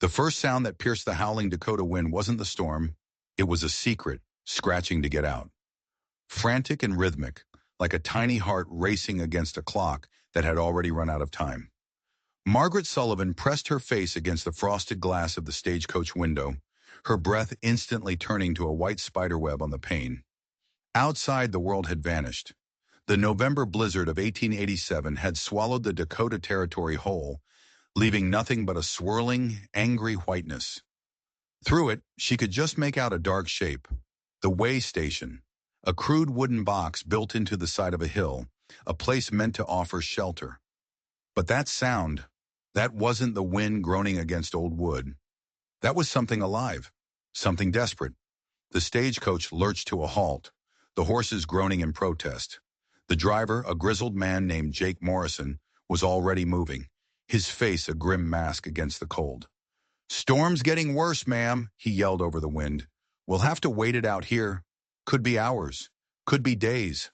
The first sound that pierced the howling Dakota wind wasn't the storm. It was a secret, scratching to get out. Frantic and rhythmic, like a tiny heart racing against a clock that had already run out of time. Margaret Sullivan pressed her face against the frosted glass of the stagecoach window, her breath instantly turning to a white spiderweb on the pane. Outside, the world had vanished. The November blizzard of 1887 had swallowed the Dakota Territory whole, leaving nothing but a swirling, angry whiteness. Through it, she could just make out a dark shape. The way station, a crude wooden box built into the side of a hill, a place meant to offer shelter. But that sound, that wasn't the wind groaning against old wood. That was something alive, something desperate. The stagecoach lurched to a halt, the horses groaning in protest. The driver, a grizzled man named Jake Morrison, was already moving, his face a grim mask against the cold. "Storm's getting worse, ma'am," he yelled over the wind. "We'll have to wait it out here. Could be hours, could be days."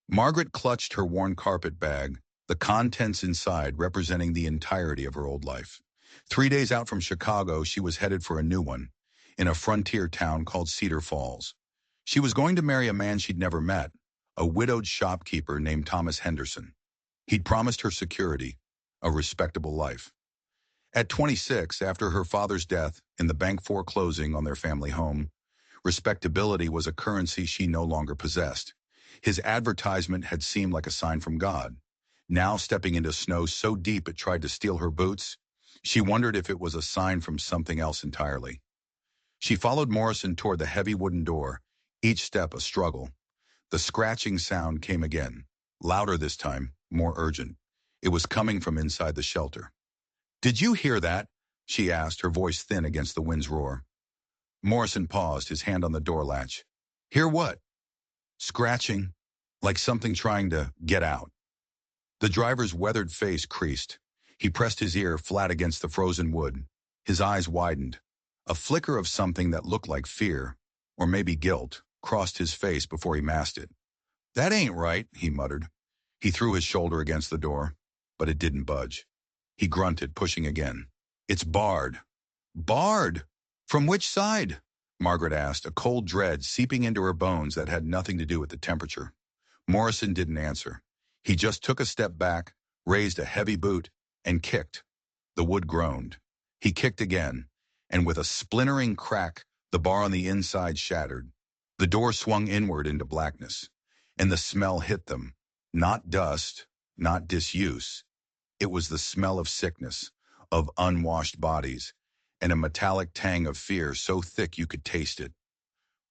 Margaret clutched her worn carpet bag, the contents inside representing the entirety of her old life. 3 days out from Chicago, she was headed for a new one, in a frontier town called Cedar Falls. She was going to marry a man she'd never met, a widowed shopkeeper named Thomas Henderson. He'd promised her security, a respectable life. At 26, after her father's death in the bank foreclosing on their family home, respectability was a currency she no longer possessed. His advertisement had seemed like a sign from God. Now, stepping into snow so deep it tried to steal her boots, she wondered if it was a sign from something else entirely. She followed Morrison toward the heavy wooden door, each step a struggle. The scratching sound came again, louder this time, more urgent. It was coming from inside the shelter. "Did you hear that?" she asked, her voice thin against the wind's roar. Morrison paused, his hand on the door latch. "Hear what?" "Scratching, like something trying to get out." The driver's weathered face creased. He pressed his ear flat against the frozen wood. His eyes widened. A flicker of something that looked like fear, or maybe guilt, crossed his face before he masked it. "That ain't right," he muttered. He threw his shoulder against the door, but it didn't budge. He grunted, pushing again. "It's barred." "Barred? From which side?" Margaret asked, a cold dread seeping into her bones that had nothing to do with the temperature. Morrison didn't answer. He just took a step back, raised a heavy boot, and kicked. The wood groaned. He kicked again, and with a splintering crack, the bar on the inside shattered. The door swung inward into blackness, and the smell hit them. Not dust, not disuse. It was the smell of sickness, of unwashed bodies, and a metallic tang of fear so thick you could taste it.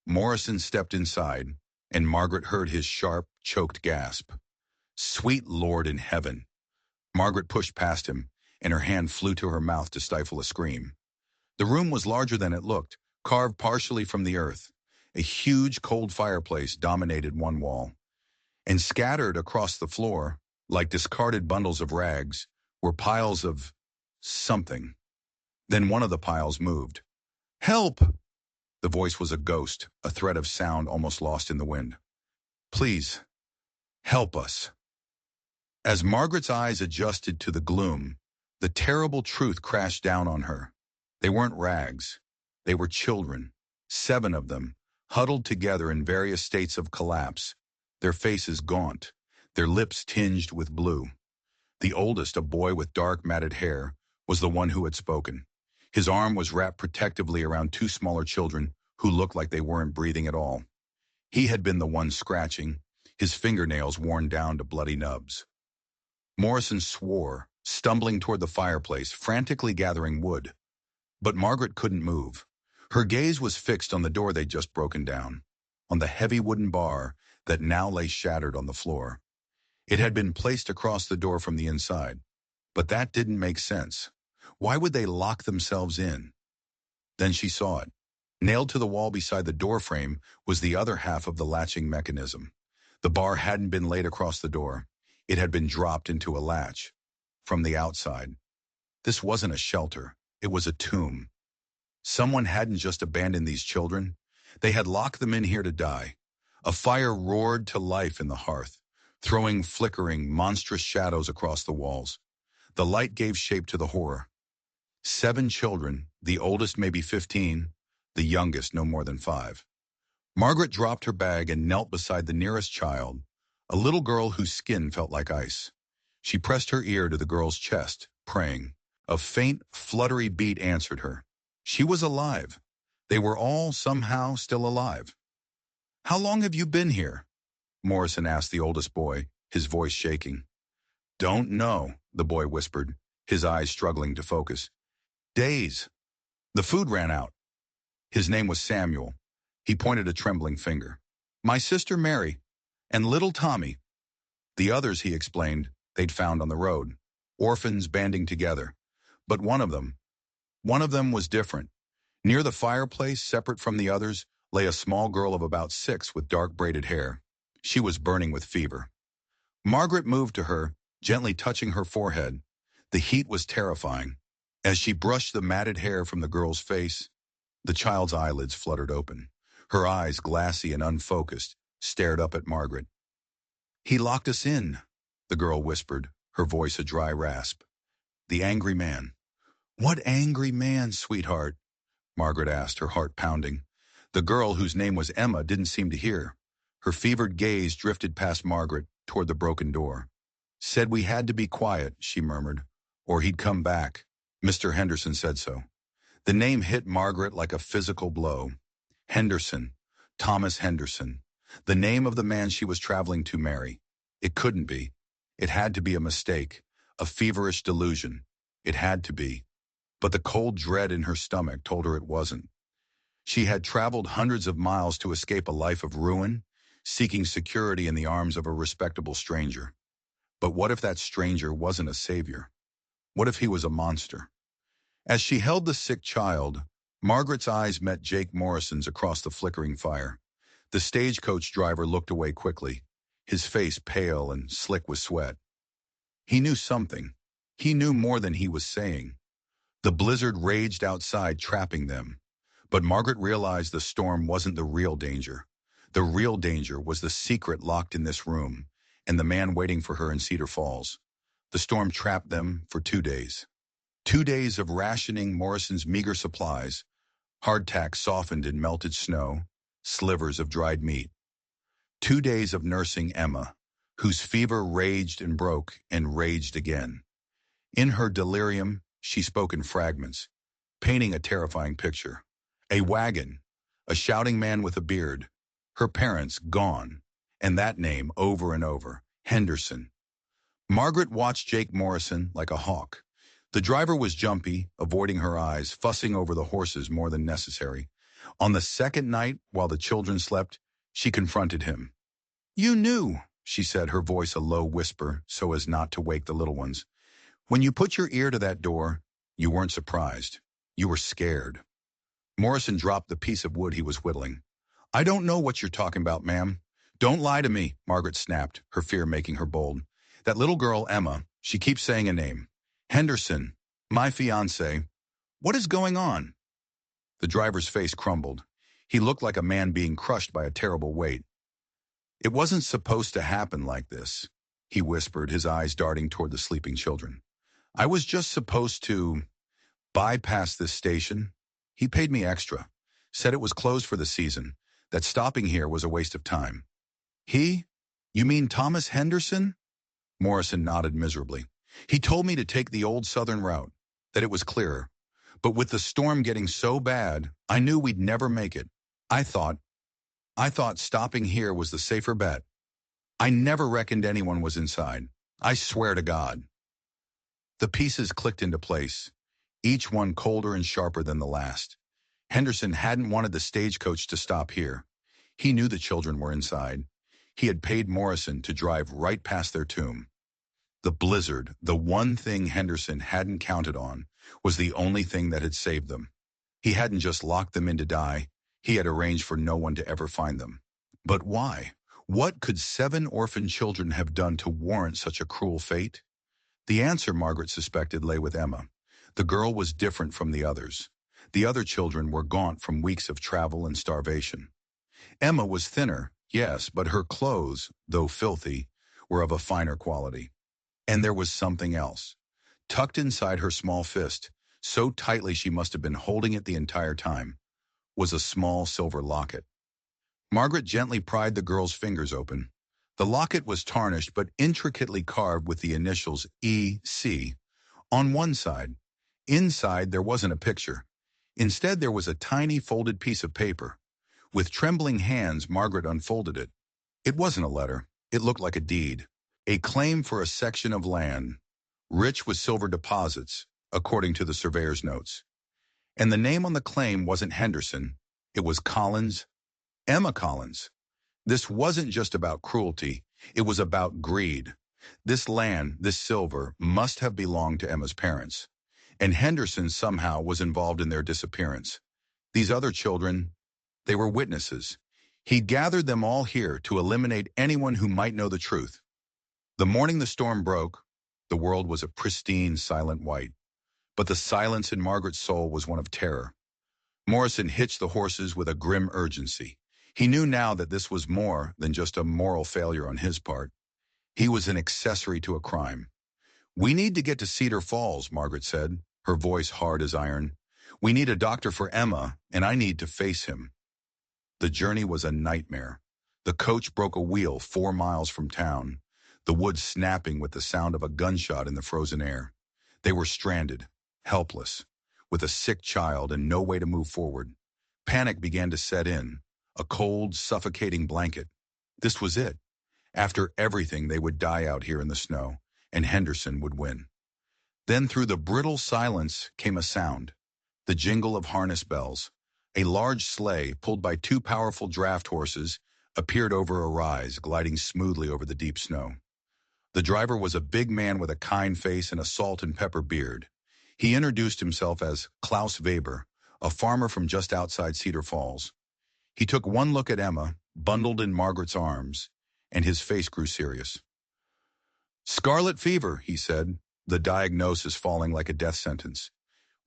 Morrison stepped inside, and Margaret heard his sharp, choked gasp. "Sweet Lord in heaven." Margaret pushed past him, and her hand flew to her mouth to stifle a scream. The room was larger than it looked, carved partially from the earth. A huge, cold fireplace dominated one wall, and scattered across the floor, like discarded bundles of rags, were piles of something. Then one of the piles moved. "Help!" The voice was a ghost, a thread of sound almost lost in the wind. "Please, help us." As Margaret's eyes adjusted to the gloom, the terrible truth crashed down on her. They weren't rags. They were children, 7 of them, huddled together in various states of collapse, their faces gaunt, their lips tinged with blue. The oldest, a boy with dark matted hair, was the one who had spoken. His arm was wrapped protectively around 2 smaller children who looked like they weren't breathing at all. He had been the one scratching, his fingernails worn down to bloody nubs. Morrison swore, stumbling toward the fireplace, frantically gathering wood. But Margaret couldn't move. Her gaze was fixed on the door they'd just broken down, on the heavy wooden bar that now lay shattered on the floor. It had been placed across the door from the inside, but that didn't make sense. Why would they lock themselves in? Then she saw it. Nailed to the wall beside the door frame was the other half of the latching mechanism. The bar hadn't been laid across the door. It had been dropped into a latch from the outside. This wasn't a shelter. It was a tomb. Someone hadn't just abandoned these children. They had locked them in here to die. A fire roared to life in the hearth, throwing flickering, monstrous shadows across the walls. The light gave shape to the horror. 7 children, the oldest maybe 15, the youngest no more than 5. Margaret dropped her bag and knelt beside the nearest child, a little girl whose skin felt like ice. She pressed her ear to the girl's chest, praying. A faint, fluttery beat answered her. She was alive. They were all somehow still alive. "How long have you been here?" Morrison asked the oldest boy, his voice shaking. "Don't know," the boy whispered, his eyes struggling to focus. "Days. The food ran out." His name was Samuel. He pointed a trembling finger. "My sister Mary, and little Tommy." The others, he explained, they'd found on the road. Orphans banding together. But one of them was different. Near the fireplace, separate from the others, lay a small girl of about 6 with dark braided hair. She was burning with fever. Margaret moved to her, gently touching her forehead. The heat was terrifying. As she brushed the matted hair from the girl's face, the child's eyelids fluttered open. Her eyes, glassy and unfocused, stared up at Margaret. "He locked us in," the girl whispered, her voice a dry rasp. "The angry man." "What angry man, sweetheart?" Margaret asked, her heart pounding. The girl, whose name was Emma, didn't seem to hear. Her fevered gaze drifted past Margaret, toward the broken door. "Said we had to be quiet," she murmured, "or he'd come back. Mr. Henderson said so." The name hit Margaret like a physical blow. Henderson. Thomas Henderson. The name of the man she was traveling to marry. It couldn't be. It had to be a mistake, a feverish delusion. It had to be. But the cold dread in her stomach told her it wasn't. She had traveled hundreds of miles to escape a life of ruin, seeking security in the arms of a respectable stranger. But what if that stranger wasn't a savior? What if he was a monster? As she held the sick child, Margaret's eyes met Jake Morrison's across the flickering fire. The stagecoach driver looked away quickly, his face pale and slick with sweat. He knew something. He knew more than he was saying. The blizzard raged outside, trapping them. But Margaret realized the storm wasn't the real danger. The real danger was the secret locked in this room, and the man waiting for her in Cedar Falls. The storm trapped them for 2 days. 2 days of rationing Morrison's meager supplies, hardtack softened in melted snow, slivers of dried meat. 2 days of nursing Emma, whose fever raged and broke and raged again. In her delirium, she spoke in fragments, painting a terrifying picture. A wagon, a shouting man with a beard, her parents gone, and that name over and over, Henderson. Margaret watched Jake Morrison like a hawk. The driver was jumpy, avoiding her eyes, fussing over the horses more than necessary. On the second night, while the children slept, she confronted him. "You knew," she said, her voice a low whisper so as not to wake the little ones. "When you put your ear to that door, you weren't surprised. You were scared." Morrison dropped the piece of wood he was whittling. "I don't know what you're talking about, ma'am." "Don't lie to me," Margaret snapped, her fear making her bold. "That little girl, Emma, she keeps saying a name. Henderson, my fiancé. What is going on?" The driver's face crumbled. He looked like a man being crushed by a terrible weight. "It wasn't supposed to happen like this," he whispered, his eyes darting toward the sleeping children. "I was just supposed to bypass this station. He paid me extra, said it was closed for the season, that stopping here was a waste of time." "He? You mean Thomas Henderson?" Morrison nodded miserably. "He told me to take the old southern route, that it was clearer. But with the storm getting so bad, I knew we'd never make it. I thought stopping here was the safer bet. I never reckoned anyone was inside. I swear to God." The pieces clicked into place, each one colder and sharper than the last. Henderson hadn't wanted the stagecoach to stop here. He knew the children were inside. He had paid Morrison to drive right past their tomb. The blizzard, the one thing Henderson hadn't counted on, was the only thing that had saved them. He hadn't just locked them in to die. He had arranged for no one to ever find them. But why? What could 7 orphan children have done to warrant such a cruel fate? The answer, Margaret suspected, lay with Emma. The girl was different from the others. The other children were gaunt from weeks of travel and starvation. Emma was thinner, yes, but her clothes, though filthy, were of a finer quality. And there was something else. Tucked inside her small fist, so tightly she must have been holding it the entire time, was a small silver locket. Margaret gently pried the girl's fingers open. The locket was tarnished but intricately carved with the initials E.C. on one side. Inside, there wasn't a picture. Instead, there was a tiny folded piece of paper. With trembling hands, Margaret unfolded it. It wasn't a letter. It looked like a deed. A claim for a section of land, rich with silver deposits, according to the surveyor's notes. And the name on the claim wasn't Henderson. It was Collins, Emma Collins. This wasn't just about cruelty. It was about greed. This land, this silver, must have belonged to Emma's parents. And Henderson somehow was involved in their disappearance. These other children, they were witnesses. He'd gathered them all here to eliminate anyone who might know the truth. The morning the storm broke, the world was a pristine, silent white. But the silence in Margaret's soul was one of terror. Morrison hitched the horses with a grim urgency. He knew now that this was more than just a moral failure on his part. He was an accessory to a crime. "We need to get to Cedar Falls," Margaret said, her voice hard as iron. "We need a doctor for Emma, and I need to face him." The journey was a nightmare. The coach broke a wheel 4 miles from town, the woods snapping with the sound of a gunshot in the frozen air. They were stranded, helpless, with a sick child and no way to move forward. Panic began to set in, a cold, suffocating blanket. This was it. After everything, they would die out here in the snow, and Henderson would win. Then through the brittle silence came a sound, the jingle of harness bells. A large sleigh, pulled by 2 powerful draft horses, appeared over a rise, gliding smoothly over the deep snow. The driver was a big man with a kind face and a salt and pepper beard. He introduced himself as Klaus Weber, a farmer from just outside Cedar Falls. He took one look at Emma, bundled in Margaret's arms, and his face grew serious. "Scarlet fever," he said, the diagnosis falling like a death sentence.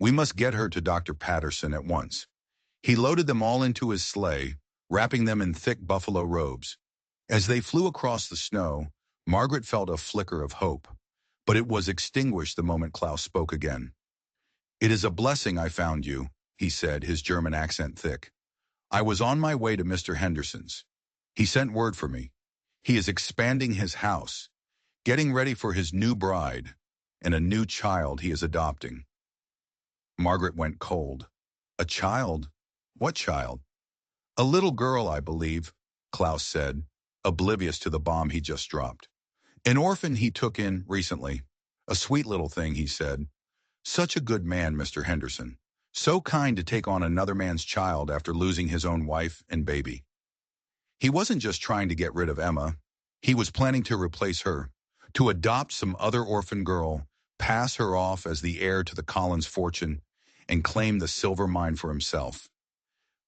"We must get her to Dr. Patterson at once." He loaded them all into his sleigh, wrapping them in thick buffalo robes. As they flew across the snow, Margaret felt a flicker of hope, but it was extinguished the moment Klaus spoke again. "It is a blessing I found you," he said, his German accent thick. "I was on my way to Mr. Henderson's. He sent word for me. He is expanding his house, getting ready for his new bride, and a new child he is adopting." Margaret went cold. "A child? What child?" "A little girl, I believe," Klaus said, oblivious to the bomb he just dropped. "An orphan he took in recently. A sweet little thing," he said. "Such a good man, Mr. Henderson. So kind to take on another man's child after losing his own wife and baby." He wasn't just trying to get rid of Emma. He was planning to replace her, to adopt some other orphan girl, pass her off as the heir to the Collins fortune, and claim the silver mine for himself.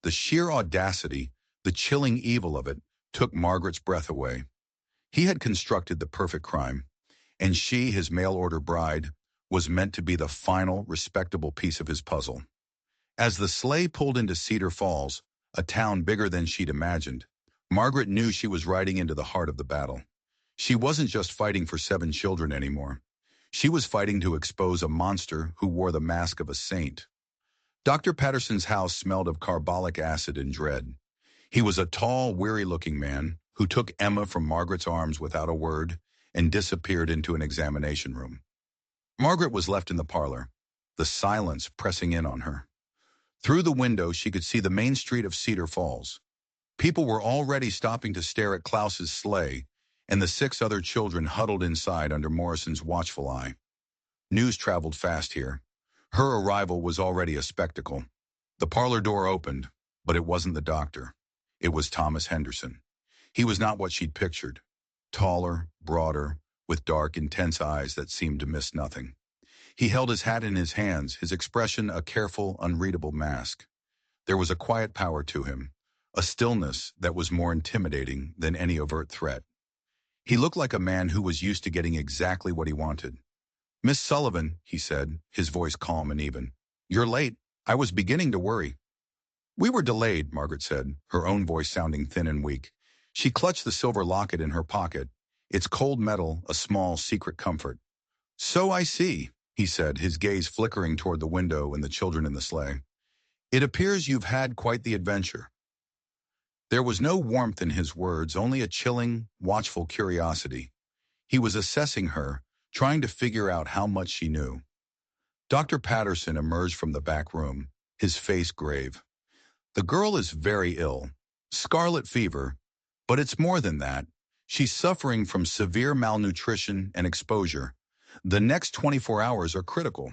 The sheer audacity, the chilling evil of it, took Margaret's breath away. He had constructed the perfect crime, and she, his mail-order bride, was meant to be the final, respectable piece of his puzzle. As the sleigh pulled into Cedar Falls, a town bigger than she'd imagined, Margaret knew she was riding into the heart of the battle. She wasn't just fighting for 7 children anymore. She was fighting to expose a monster who wore the mask of a saint. Dr. Patterson's house smelled of carbolic acid and dread. He was a tall, weary-looking man who took Emma from Margaret's arms without a word and disappeared into an examination room. Margaret was left in the parlor, the silence pressing in on her. Through the window, she could see the main street of Cedar Falls. People were already stopping to stare at Klaus's sleigh, and the 6 other children huddled inside under Morrison's watchful eye. News traveled fast here. Her arrival was already a spectacle. The parlor door opened, but it wasn't the doctor. It was Thomas Henderson. He was not what she'd pictured. Taller, broader, with dark, intense eyes that seemed to miss nothing. He held his hat in his hands, his expression a careful, unreadable mask. There was a quiet power to him, a stillness that was more intimidating than any overt threat. He looked like a man who was used to getting exactly what he wanted. "Miss Sullivan," he said, his voice calm and even. "You're late. I was beginning to worry." "We were delayed," Margaret said, her own voice sounding thin and weak. She clutched the silver locket in her pocket, its cold metal a small secret comfort. "So I see," he said, his gaze flickering toward the window and the children in the sleigh. It appears you've had quite the adventure. There was no warmth in his words, only a chilling, watchful curiosity. He was assessing her, trying to figure out how much she knew. Dr. Patterson emerged from the back room, his face grave. The girl is very ill. Scarlet fever. But it's more than that. She's suffering from severe malnutrition and exposure. The next 24 hours are critical.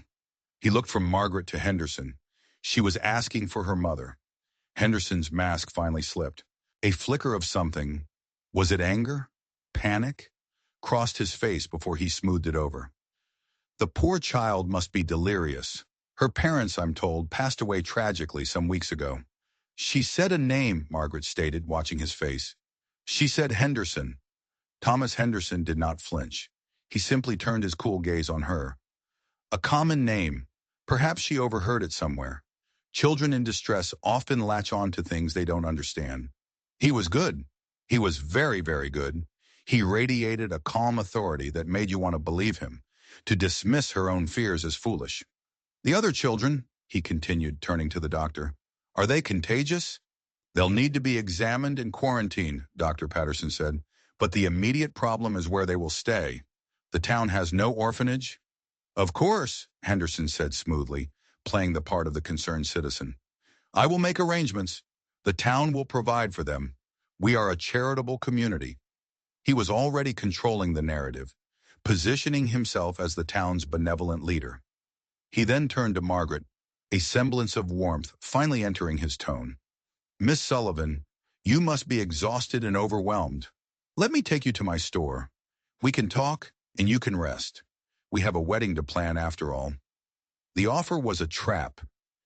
He looked from Margaret to Henderson. She was asking for her mother. Henderson's mask finally slipped. A flicker of something, was it anger? Panic? Crossed his face before he smoothed it over. The poor child must be delirious. Her parents, I'm told, passed away tragically some weeks ago. She said a name, Margaret stated, watching his face. She said Henderson. Thomas Henderson did not flinch. He simply turned his cool gaze on her. A common name. Perhaps she overheard it somewhere. Children in distress often latch on to things they don't understand. He was good. He was very, very good. He radiated a calm authority that made you want to believe him, to dismiss her own fears as foolish. The other children, he continued, turning to the doctor, are they contagious? They'll need to be examined and quarantined, Dr. Patterson said, but the immediate problem is where they will stay. The town has no orphanage? Of course, Henderson said smoothly, playing the part of the concerned citizen. I will make arrangements. The town will provide for them. We are a charitable community. He was already controlling the narrative, positioning himself as the town's benevolent leader. He then turned to Margaret, a semblance of warmth finally entering his tone. Miss Sullivan, you must be exhausted and overwhelmed. Let me take you to my store. We can talk, and you can rest. We have a wedding to plan after all. The offer was a trap.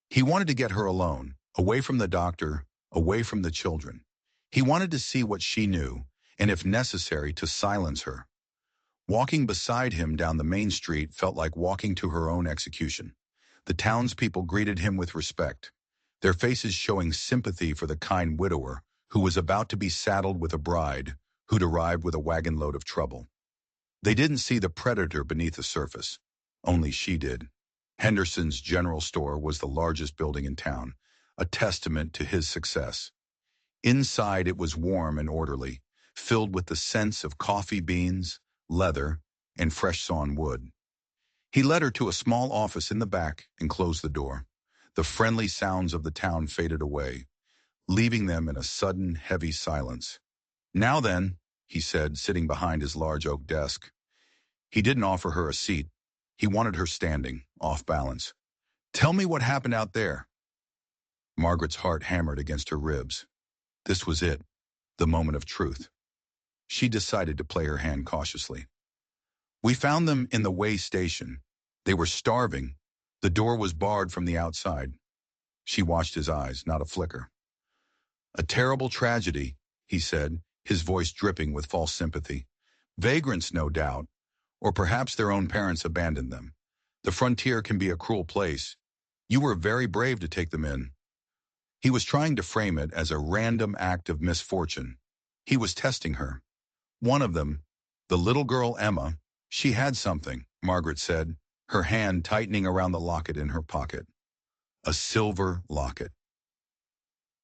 He wanted to get her alone, away from the doctor, away from the children. He wanted to see what she knew, and if necessary, to silence her. Walking beside him down the main street felt like walking to her own execution. The townspeople greeted him with respect, their faces showing sympathy for the kind widower who was about to be saddled with a bride who'd arrived with a wagon load of trouble. They didn't see the predator beneath the surface. Only she did. Henderson's general store was the largest building in town, a testament to his success. Inside it was warm and orderly, filled with the scents of coffee beans, leather, and fresh sawn wood. He led her to a small office in the back and closed the door. The friendly sounds of the town faded away, leaving them in a sudden, heavy silence. Now then, he said, sitting behind his large oak desk. He didn't offer her a seat. He wanted her standing, off balance. Tell me what happened out there. Margaret's heart hammered against her ribs. This was it, the moment of truth. She decided to play her hand cautiously. We found them in the way station. They were starving. The door was barred from the outside. She watched his eyes, not a flicker. A terrible tragedy, he said, his voice dripping with false sympathy. Vagrants, no doubt, or perhaps their own parents abandoned them. The frontier can be a cruel place. You were very brave to take them in. He was trying to frame it as a random act of misfortune. He was testing her. One of them, the little girl Emma, she had something, Margaret said, her hand tightening around the locket in her pocket. A silver locket.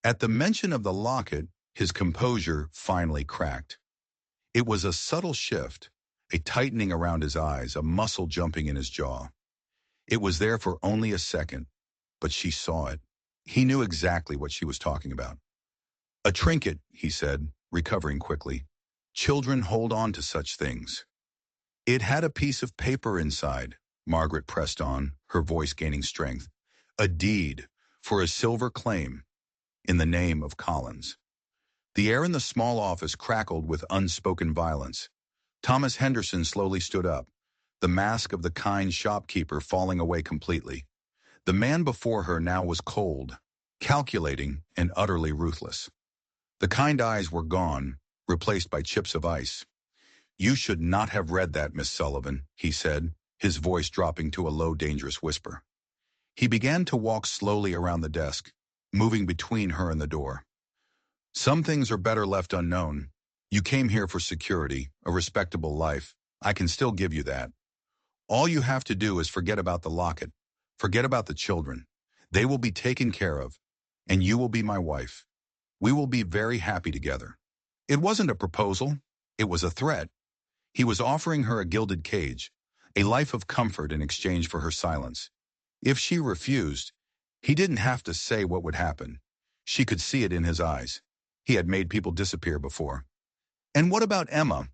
At the mention of the locket, his composure finally cracked. It was a subtle shift, a tightening around his eyes, a muscle jumping in his jaw. It was there for only a second, but she saw it. He knew exactly what she was talking about. A trinket, he said, recovering quickly. Children hold on to such things. It had a piece of paper inside, Margaret pressed on, her voice gaining strength. A deed for a silver claim in the name of Collins. The air in the small office crackled with unspoken violence. Thomas Henderson slowly stood up, the mask of the kind shopkeeper falling away completely. The man before her now was cold, calculating, and utterly ruthless. The kind eyes were gone, replaced by chips of ice. You should not have read that, Miss Sullivan, he said, his voice dropping to a low, dangerous whisper. He began to walk slowly around the desk, moving between her and the door. Some things are better left unknown. You came here for security, a respectable life. I can still give you that. All you have to do is forget about the locket. Forget about the children. They will be taken care of. And you will be my wife. We will be very happy together. It wasn't a proposal. It was a threat. He was offering her a gilded cage, a life of comfort in exchange for her silence. If she refused, he didn't have to say what would happen. She could see it in his eyes. He had made people disappear before. And what about Emma?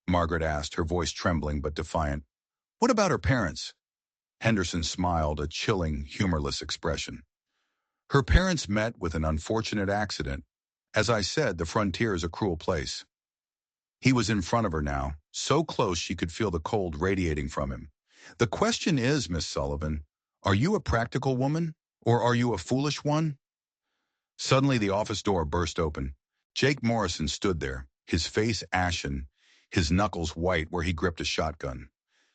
Margaret asked, her voice trembling but defiant. What about her parents? Henderson smiled, a chilling, humorless expression. Her parents met with an unfortunate accident. As I said, the frontier is a cruel place. He was in front of her now, so close she could feel the cold radiating from him. The question is, Miss Sullivan, are you a practical woman, or are you a foolish one? Suddenly the office door burst open. Jake Morrison stood there, his face ashen, his knuckles white where he gripped a shotgun.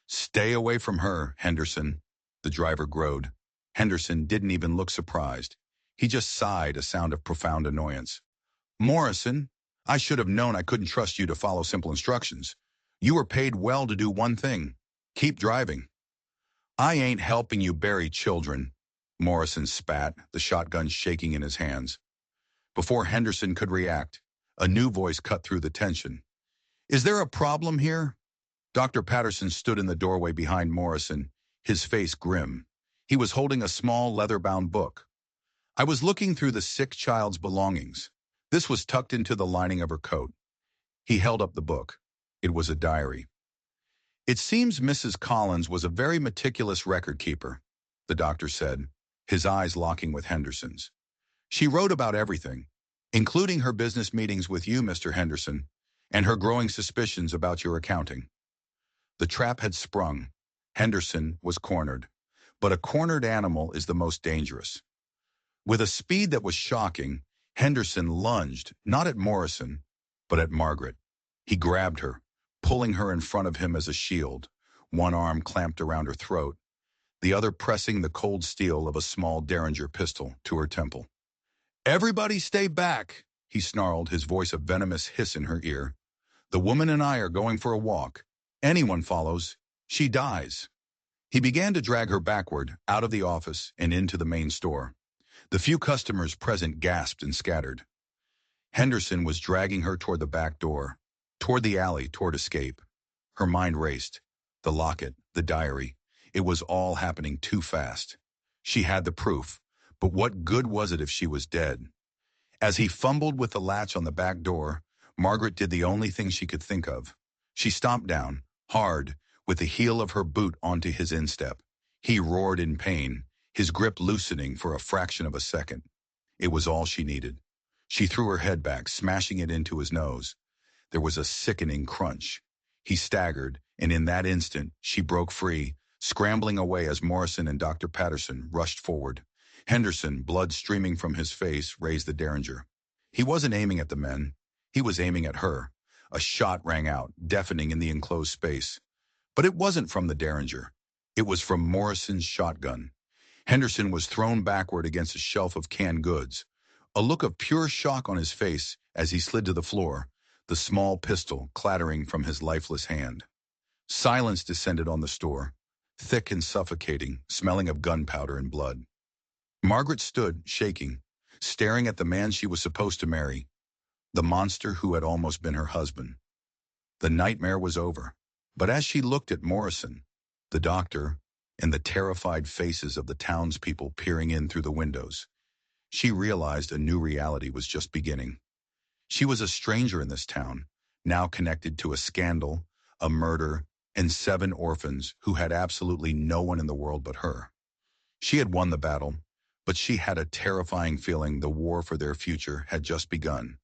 Stay away from her, Henderson, the driver growled. Henderson didn't even look surprised. He just sighed, a sound of profound annoyance. Morrison, I should have known I couldn't trust you to follow simple instructions. You were paid well to do one thing. Keep driving. I ain't helping you bury children, Morrison spat, the shotgun shaking in his hands. Before Henderson could react, a new voice cut through the tension. Is there a problem here? Dr. Patterson stood in the doorway behind Morrison, his face grim. He was holding a small leather-bound book. I was looking through the sick child's belongings. This was tucked into the lining of her coat. He held up the book. It was a diary. It seems Mrs. Collins was a very meticulous record keeper, the doctor said, his eyes locking with Henderson's. She wrote about everything, including her business meetings with you, Mr. Henderson, and her growing suspicions about your accounting. The trap had sprung. Henderson was cornered. But a cornered animal is the most dangerous. With a speed that was shocking, Henderson lunged, not at Morrison, but at Margaret. He grabbed her, pulling her in front of him as a shield, one arm clamped around her throat, the other pressing the cold steel of a small Derringer pistol to her temple. Everybody stay back, he snarled, his voice a venomous hiss in her ear. The woman and I are going for a walk. Anyone follows, she dies. He began to drag her backward, out of the office and into the main store. The few customers present gasped and scattered. Henderson was dragging her toward the back door, toward the alley, toward escape. Her mind raced. The locket, the diary. It was all happening too fast. She had the proof, but what good was it if she was dead? As he fumbled with the latch on the back door, Margaret did the only thing she could think of. She stomped down, hard, with the heel of her boot onto his instep. He roared in pain, his grip loosening for a fraction of a second. It was all she needed. She threw her head back, smashing it into his nose. There was a sickening crunch. He staggered, and in that instant, she broke free, scrambling away as Morrison and Dr. Patterson rushed forward. Henderson, blood streaming from his face, raised the Derringer. He wasn't aiming at the men. He was aiming at her. A shot rang out, deafening in the enclosed space. But it wasn't from the Derringer. It was from Morrison's shotgun. Henderson was thrown backward against a shelf of canned goods. A look of pure shock on his face as he slid to the floor, the small pistol clattering from his lifeless hand. Silence descended on the store, thick and suffocating, smelling of gunpowder and blood. Margaret stood, shaking, staring at the man she was supposed to marry, the monster who had almost been her husband. The nightmare was over, but as she looked at Morrison, the doctor, and the terrified faces of the townspeople peering in through the windows, she realized a new reality was just beginning. She was a stranger in this town, now connected to a scandal, a murder, and 7 orphans who had absolutely no one in the world but her. She had won the battle, but she had a terrifying feeling the war for their future had just begun.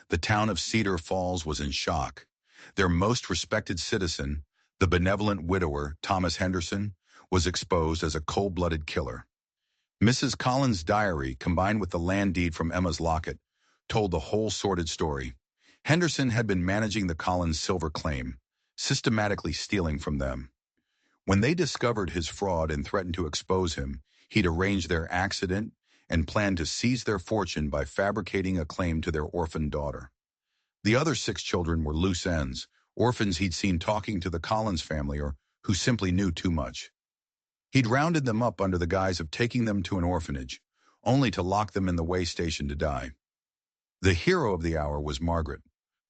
The town of Cedar Falls was in shock. Their most respected citizen, the benevolent widower, Thomas Henderson, was exposed as a cold-blooded killer. Mrs. Collins' diary, combined with the land deed from Emma's locket, told the whole sordid story. Henderson had been managing the Collins silver claim, systematically stealing from them. When they discovered his fraud and threatened to expose him, he'd arranged their accident and planned to seize their fortune by fabricating a claim to their orphaned daughter. The other 6 children were loose ends, orphans he'd seen talking to the Collins family or who simply knew too much. He'd rounded them up under the guise of taking them to an orphanage, only to lock them in the way station to die. The hero of the hour was Margaret,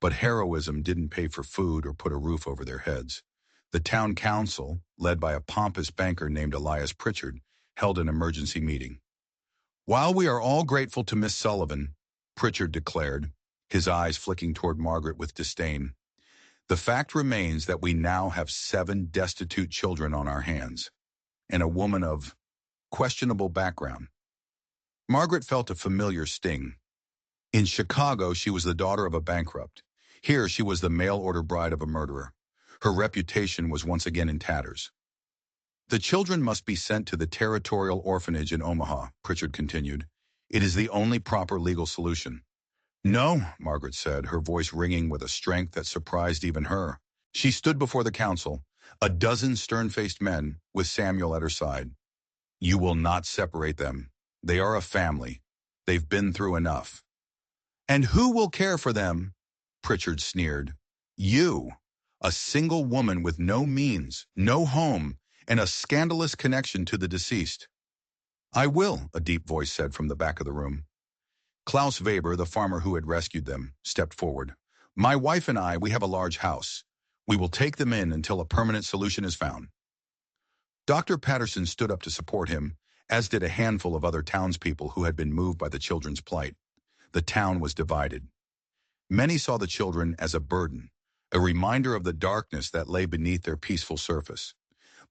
but heroism didn't pay for food or put a roof over their heads. The town council, led by a pompous banker named Elias Pritchard, held an emergency meeting. "While we are all grateful to Miss Sullivan," Pritchard declared, his eyes flicking toward Margaret with disdain, "the fact remains that we now have 7 destitute children on our hands, and a woman of questionable background." Margaret felt a familiar sting. In Chicago, she was the daughter of a bankrupt. Here, she was the mail-order bride of a murderer. Her reputation was once again in tatters. "The children must be sent to the Territorial Orphanage in Omaha," Pritchard continued. "It is the only proper legal solution." "No," Margaret said, her voice ringing with a strength that surprised even her. She stood before the council, a dozen stern-faced men, with Samuel at her side. "You will not separate them. They are a family. They've been through enough." "And who will care for them?" Pritchard sneered. "You, a single woman with no means, no home, and a scandalous connection to the deceased." "I will," a deep voice said from the back of the room. Klaus Weber, the farmer who had rescued them, stepped forward. "My wife and I, we have a large house. We will take them in until a permanent solution is found." Dr. Patterson stood up to support him, as did a handful of other townspeople who had been moved by the children's plight. The town was divided. Many saw the children as a burden, a reminder of the darkness that lay beneath their peaceful surface.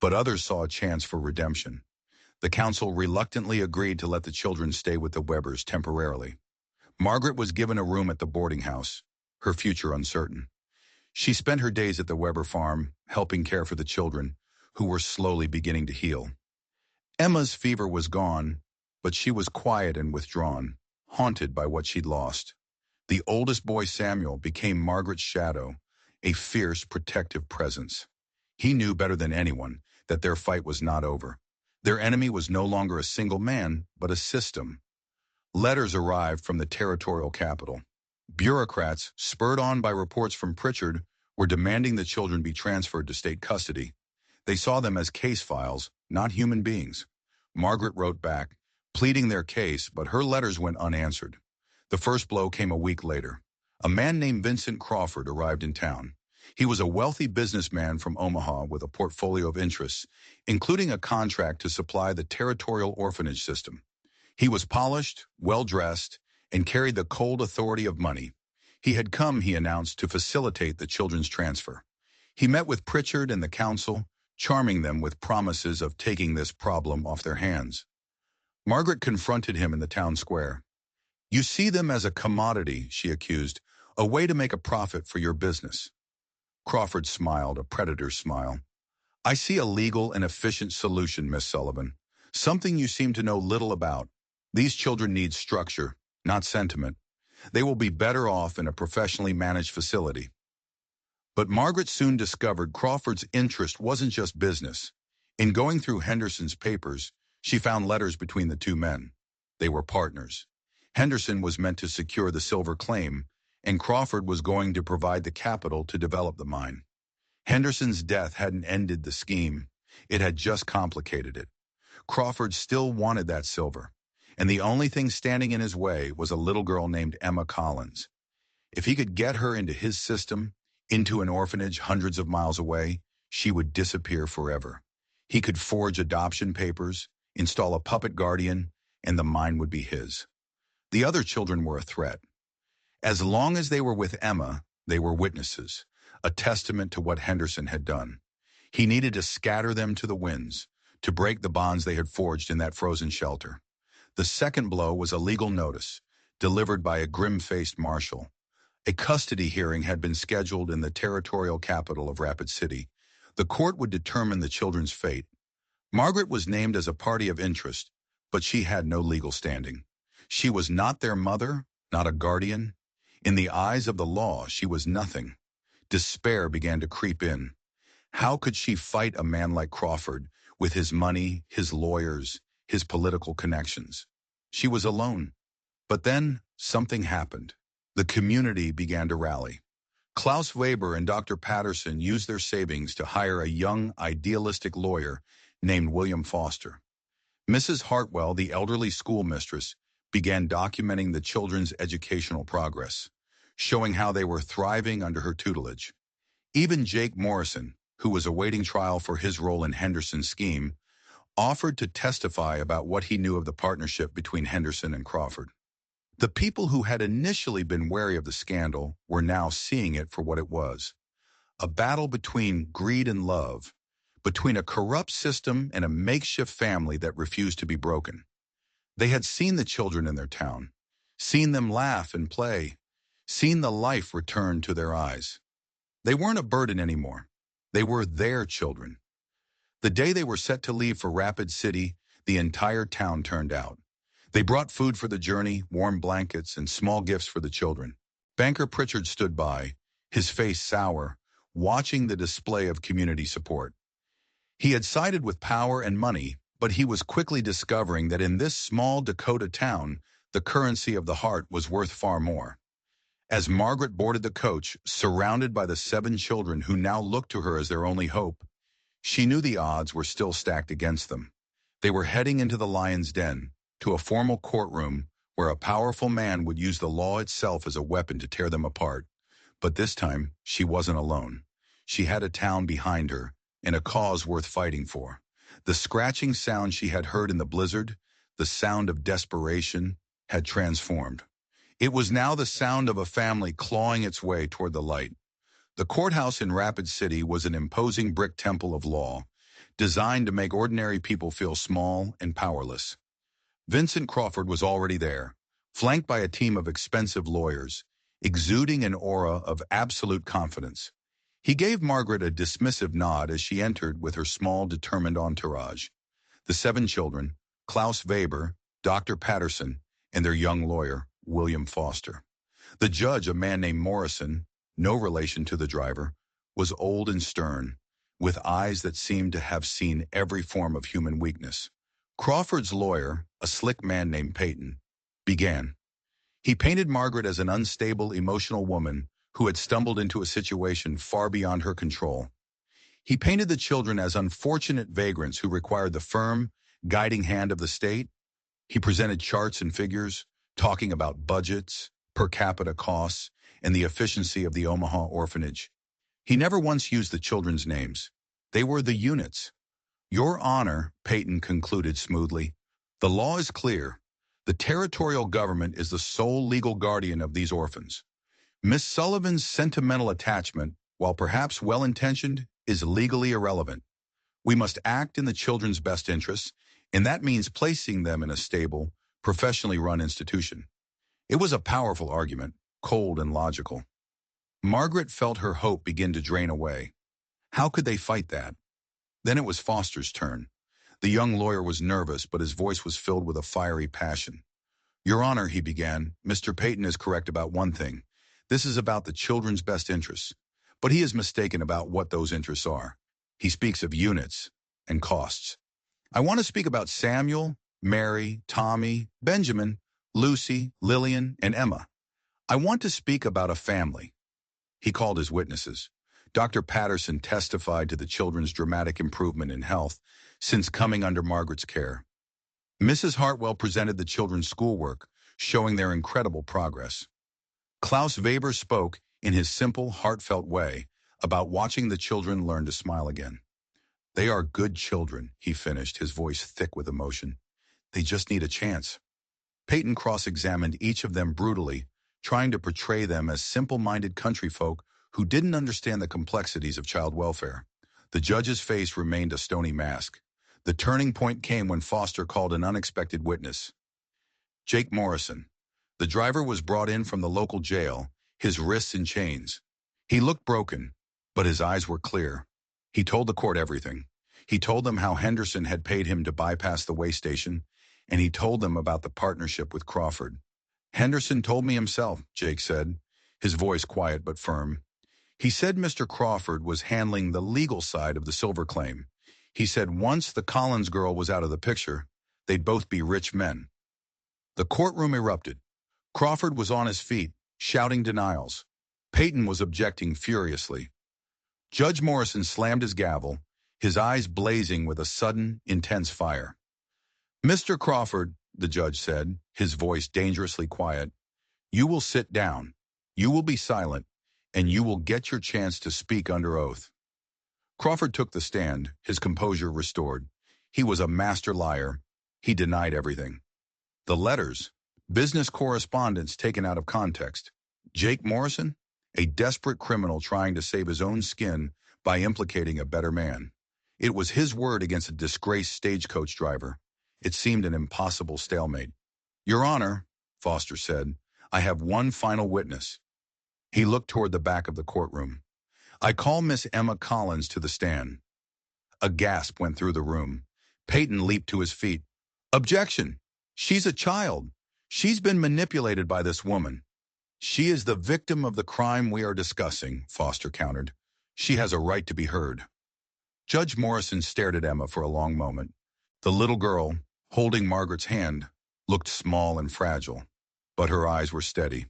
But others saw a chance for redemption. The council reluctantly agreed to let the children stay with the Webers temporarily. Margaret was given a room at the boarding house, her future uncertain. She spent her days at the Weber farm, helping care for the children, who were slowly beginning to heal. Emma's fever was gone, but she was quiet and withdrawn, haunted by what she'd lost. The oldest boy, Samuel, became Margaret's shadow, a fierce, protective presence. He knew better than anyone that their fight was not over. Their enemy was no longer a single man, but a system. Letters arrived from the territorial capital. Bureaucrats, spurred on by reports from Pritchard, were demanding the children be transferred to state custody. They saw them as case files, not human beings. Margaret wrote back, pleading their case, but her letters went unanswered. The first blow came a week later. A man named Vincent Crawford arrived in town. He was a wealthy businessman from Omaha with a portfolio of interests, including a contract to supply the territorial orphanage system. He was polished, well-dressed, and carried the cold authority of money. He had come, he announced, to facilitate the children's transfer. He met with Pritchard and the council, charming them with promises of taking this problem off their hands. Margaret confronted him in the town square. "You see them as a commodity," she accused, "a way to make a profit for your business." Crawford smiled, a predator's smile. "I see a legal and efficient solution, Miss Sullivan. Something you seem to know little about. These children need structure, not sentiment. They will be better off in a professionally managed facility." But Margaret soon discovered Crawford's interest wasn't just business. In going through Henderson's papers, she found letters between the two men. They were partners. Henderson was meant to secure the silver claim, and Crawford was going to provide the capital to develop the mine. Henderson's death hadn't ended the scheme. It had just complicated it. Crawford still wanted that silver, and the only thing standing in his way was a little girl named Emma Collins. If he could get her into his system, into an orphanage hundreds of miles away, she would disappear forever. He could forge adoption papers, install a puppet guardian, and the mine would be his. The other children were a threat. As long as they were with Emma, they were witnesses, a testament to what Henderson had done. He needed to scatter them to the winds, to break the bonds they had forged in that frozen shelter. The second blow was a legal notice, delivered by a grim-faced marshal. A custody hearing had been scheduled in the territorial capital of Rapid City. The court would determine the children's fate. Margaret was named as a party of interest, but she had no legal standing. She was not their mother, not a guardian. In the eyes of the law, she was nothing. Despair began to creep in. How could she fight a man like Crawford, with his money, his lawyers, his political connections? She was alone. But then something happened. The community began to rally. Klaus Weber and Dr. Patterson used their savings to hire a young, idealistic lawyer named William Foster. Mrs. Hartwell, the elderly schoolmistress, began documenting the children's educational progress, showing how they were thriving under her tutelage. Even Jake Morrison, who was awaiting trial for his role in Henderson's scheme, offered to testify about what he knew of the partnership between Henderson and Crawford. The people who had initially been wary of the scandal were now seeing it for what it was: a battle between greed and love, between a corrupt system and a makeshift family that refused to be broken. They had seen the children in their town, seen them laugh and play, seen the life return to their eyes. They weren't a burden anymore. They were their children. The day they were set to leave for Rapid City, the entire town turned out. They brought food for the journey, warm blankets, and small gifts for the children. Banker Pritchard stood by, his face sour, watching the display of community support. He had sided with power and money, but he was quickly discovering that in this small Dakota town, the currency of the heart was worth far more. As Margaret boarded the coach, surrounded by the 7 children who now looked to her as their only hope, she knew the odds were still stacked against them. They were heading into the lion's den, to a formal courtroom where a powerful man would use the law itself as a weapon to tear them apart. But this time, she wasn't alone. She had a town behind her, and a cause worth fighting for. The scratching sound she had heard in the blizzard, the sound of desperation, had transformed. It was now the sound of a family clawing its way toward the light. The courthouse in Rapid City was an imposing brick temple of law, designed to make ordinary people feel small and powerless. Vincent Crawford was already there, flanked by a team of expensive lawyers, exuding an aura of absolute confidence. He gave Margaret a dismissive nod as she entered with her small, determined entourage. The 7 children, Klaus Weber, Dr. Patterson, and their young lawyer, William Foster. The judge, a man named Morrison, no relation to the driver, was old and stern, with eyes that seemed to have seen every form of human weakness. Crawford's lawyer, a slick man named Peyton, began. He painted Margaret as an unstable, emotional woman who had stumbled into a situation far beyond her control. He painted the children as unfortunate vagrants who required the firm, guiding hand of the state. He presented charts and figures, talking about budgets, per capita costs, and the efficiency of the Omaha orphanage. He never once used the children's names. They were the units. Your Honor, Peyton concluded smoothly, the law is clear. The territorial government is the sole legal guardian of these orphans. Miss Sullivan's sentimental attachment, while perhaps well-intentioned, is legally irrelevant. We must act in the children's best interests, and that means placing them in a stable, professionally run institution. It was a powerful argument, cold and logical. Margaret felt her hope begin to drain away. How could they fight that? Then it was Foster's turn. The young lawyer was nervous, but his voice was filled with a fiery passion. Your Honor, he began, Mr. Peyton is correct about one thing. This is about the children's best interests. But he is mistaken about what those interests are. He speaks of units and costs. I want to speak about Samuel, Mary, Tommy, Benjamin, Lucy, Lillian, and Emma. I want to speak about a family. He called his witnesses. Dr. Patterson testified to the children's dramatic improvement in health since coming under Margaret's care. Mrs. Hartwell presented the children's schoolwork, showing their incredible progress. Klaus Weber spoke, in his simple, heartfelt way, about watching the children learn to smile again. They are good children, he finished, his voice thick with emotion. They just need a chance. Peyton cross-examined each of them brutally, trying to portray them as simple-minded country folk who didn't understand the complexities of child welfare. The judge's face remained a stony mask. The turning point came when Foster called an unexpected witness. Jake Morrison. The driver was brought in from the local jail, his wrists in chains. He looked broken, but his eyes were clear. He told the court everything. He told them how Henderson had paid him to bypass the way station, and he told them about the partnership with Crawford. Henderson told me himself, Jake said, his voice quiet but firm. He said Mr. Crawford was handling the legal side of the silver claim. He said once the Collins girl was out of the picture, they'd both be rich men. The courtroom erupted. Crawford was on his feet, shouting denials. Peyton was objecting furiously. Judge Morrison slammed his gavel, his eyes blazing with a sudden, intense fire. "Mr. Crawford," the judge said, his voice dangerously quiet, "you will sit down, you will be silent, and you will get your chance to speak under oath." Crawford took the stand, his composure restored. He was a master liar. He denied everything. The letters, business correspondence taken out of context. Jake Morrison, a desperate criminal trying to save his own skin by implicating a better man. It was his word against a disgraced stagecoach driver. It seemed an impossible stalemate. "Your Honor," Foster said, "I have one final witness." He looked toward the back of the courtroom. "I call Miss Emma Collins to the stand." A gasp went through the room. Peyton leaped to his feet. "Objection! She's a child. She's been manipulated by this woman." "She is the victim of the crime we are discussing," Foster countered. "She has a right to be heard." Judge Morrison stared at Emma for a long moment. The little girl, holding Margaret's hand, looked small and fragile, but her eyes were steady.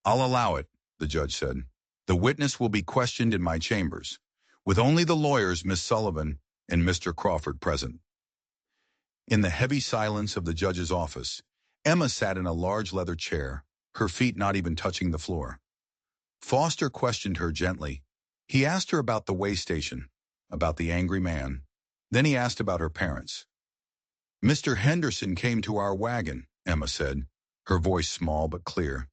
"I'll allow it," the judge said. "The witness will be questioned in my chambers, with only the lawyers, Miss Sullivan and Mr. Crawford, present." In the heavy silence of the judge's office, Emma sat in a large leather chair, her feet not even touching the floor. Foster questioned her gently. He asked her about the way station, about the angry man. Then he asked about her parents. "Mr. Henderson came to our wagon," Emma said, her voice small but clear.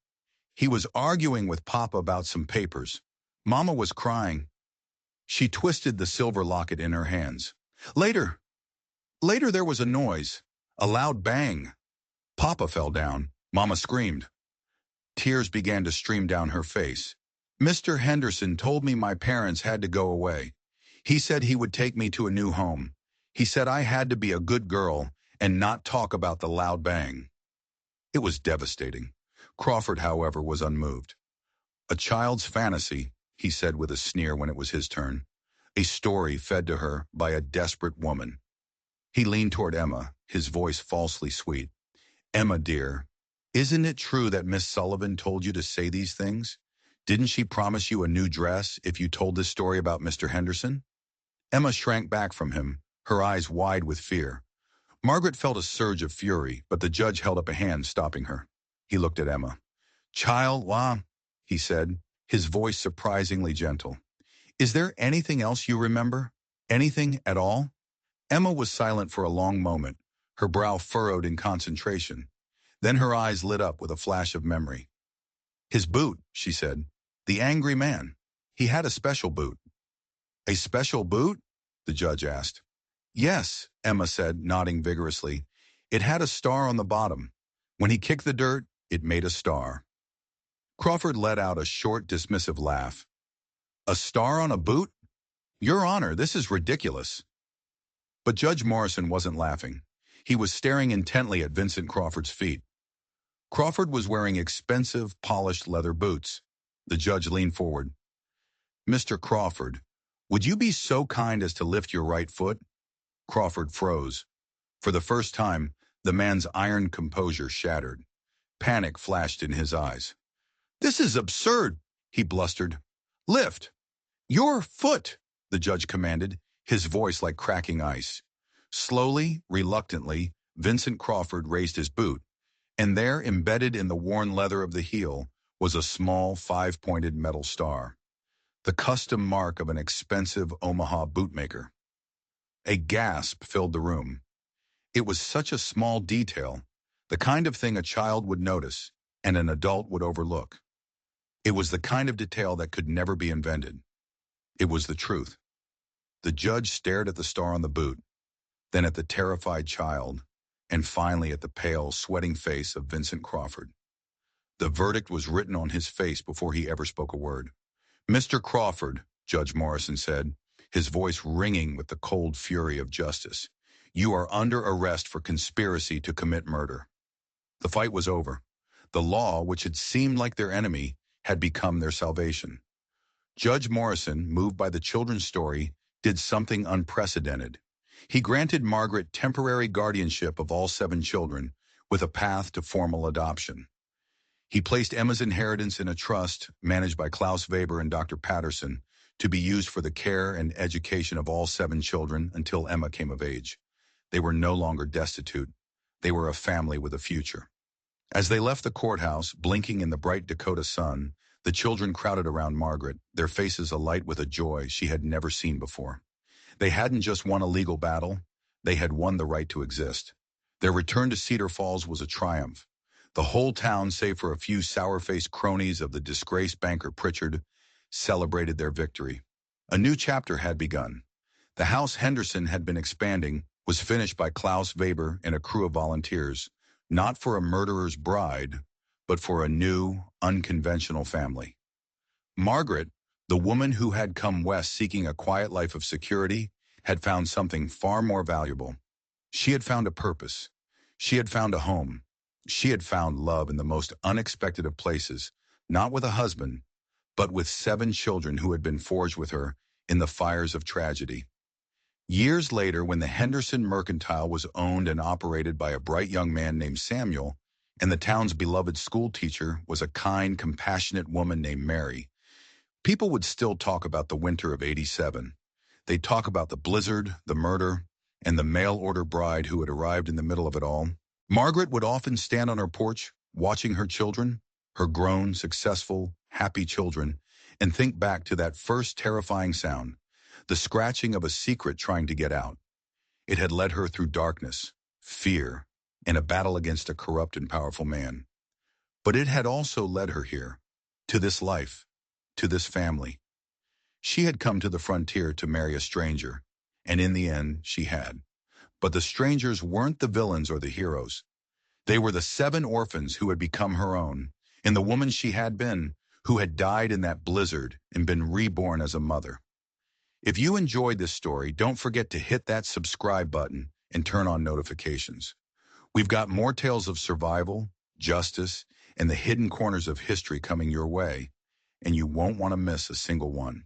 "He was arguing with Papa about some papers. Mama was crying." She twisted the silver locket in her hands. Later there was a noise, a loud bang. Papa fell down. Mama screamed. Tears began to stream down her face. "Mr. Henderson told me my parents had to go away. He said he would take me to a new home. He said I had to be a good girl and not talk about the loud bang." It was devastating. Crawford, however, was unmoved. "A child's fantasy," he said with a sneer when it was his turn. "A story fed to her by a desperate woman." He leaned toward Emma, his voice falsely sweet. "Emma, dear, isn't it true that Miss Sullivan told you to say these things? Didn't she promise you a new dress if you told this story about Mr. Henderson?" Emma shrank back from him, her eyes wide with fear. Margaret felt a surge of fury, but the judge held up a hand, stopping her. He looked at Emma. "Child, he said, his voice surprisingly gentle. "Is there anything else you remember? Anything at all?" Emma was silent for a long moment, her brow furrowed in concentration. Then her eyes lit up with a flash of memory. "His boot," she said. "The angry man. He had a special boot." "A special boot?" the judge asked. "Yes," Emma said, nodding vigorously. "It had a star on the bottom. When he kicked the dirt, it made a star." Crawford let out a short, dismissive laugh. "A star on a boot? Your Honor, this is ridiculous." But Judge Morrison wasn't laughing. He was staring intently at Vincent Crawford's feet. Crawford was wearing expensive, polished leather boots. The judge leaned forward. "Mr. Crawford, would you be so kind as to lift your right foot?" Crawford froze. For the first time, the man's iron composure shattered. Panic flashed in his eyes. "This is absurd," he blustered. "Lift! Your foot!" the judge commanded, his voice like cracking ice. Slowly, reluctantly, Vincent Crawford raised his boot, and there, embedded in the worn leather of the heel, was a small, five-pointed metal star, the custom mark of an expensive Omaha bootmaker. A gasp filled the room. It was such a small detail, the kind of thing a child would notice and an adult would overlook. It was the kind of detail that could never be invented. It was the truth. The judge stared at the star on the boot, then at the terrified child, and finally at the pale, sweating face of Vincent Crawford. The verdict was written on his face before he ever spoke a word. "Mr. Crawford," Judge Morrison said, his voice ringing with the cold fury of justice, "you are under arrest for conspiracy to commit murder." The fight was over. The law, which had seemed like their enemy, had become their salvation. Judge Morrison, moved by the children's story, did something unprecedented. He granted Margaret temporary guardianship of all 7 children, with a path to formal adoption. He placed Emma's inheritance in a trust managed by Klaus Weber and Dr. Patterson to be used for the care and education of all 7 children until Emma came of age. They were no longer destitute. They were a family with a future. As they left the courthouse, blinking in the bright Dakota sun, the children crowded around Margaret, their faces alight with a joy she had never seen before. They hadn't just won a legal battle, they had won the right to exist. Their return to Cedar Falls was a triumph. The whole town, save for a few sour-faced cronies of the disgraced banker Pritchard, celebrated their victory. A new chapter had begun. The house Henderson had been expanding was finished by Klaus Weber and a crew of volunteers, not for a murderer's bride, but for a new, unconventional family. Margaret, the woman who had come west seeking a quiet life of security, had found something far more valuable. She had found a purpose. She had found a home. She had found love in the most unexpected of places, not with a husband, but with 7 children who had been forged with her in the fires of tragedy. Years later, when the Henderson Mercantile was owned and operated by a bright young man named Samuel, and the town's beloved school teacher was a kind, compassionate woman named Mary, people would still talk about the winter of '87. They'd talk about the blizzard, the murder, and the mail-order bride who had arrived in the middle of it all. Margaret would often stand on her porch, watching her children, her grown, successful, happy children, and think back to that first terrifying sound, the scratching of a secret trying to get out. It had led her through darkness, fear, and a battle against a corrupt and powerful man. But it had also led her here, to this life, to this family. She had come to the frontier to marry a stranger, and in the end, she had. But the strangers weren't the villains or the heroes. They were the 7 orphans who had become her own, and the woman she had been, who had died in that blizzard and been reborn as a mother. If you enjoyed this story, don't forget to hit that subscribe button and turn on notifications. We've got more tales of survival, justice, and the hidden corners of history coming your way, and you won't want to miss a single one.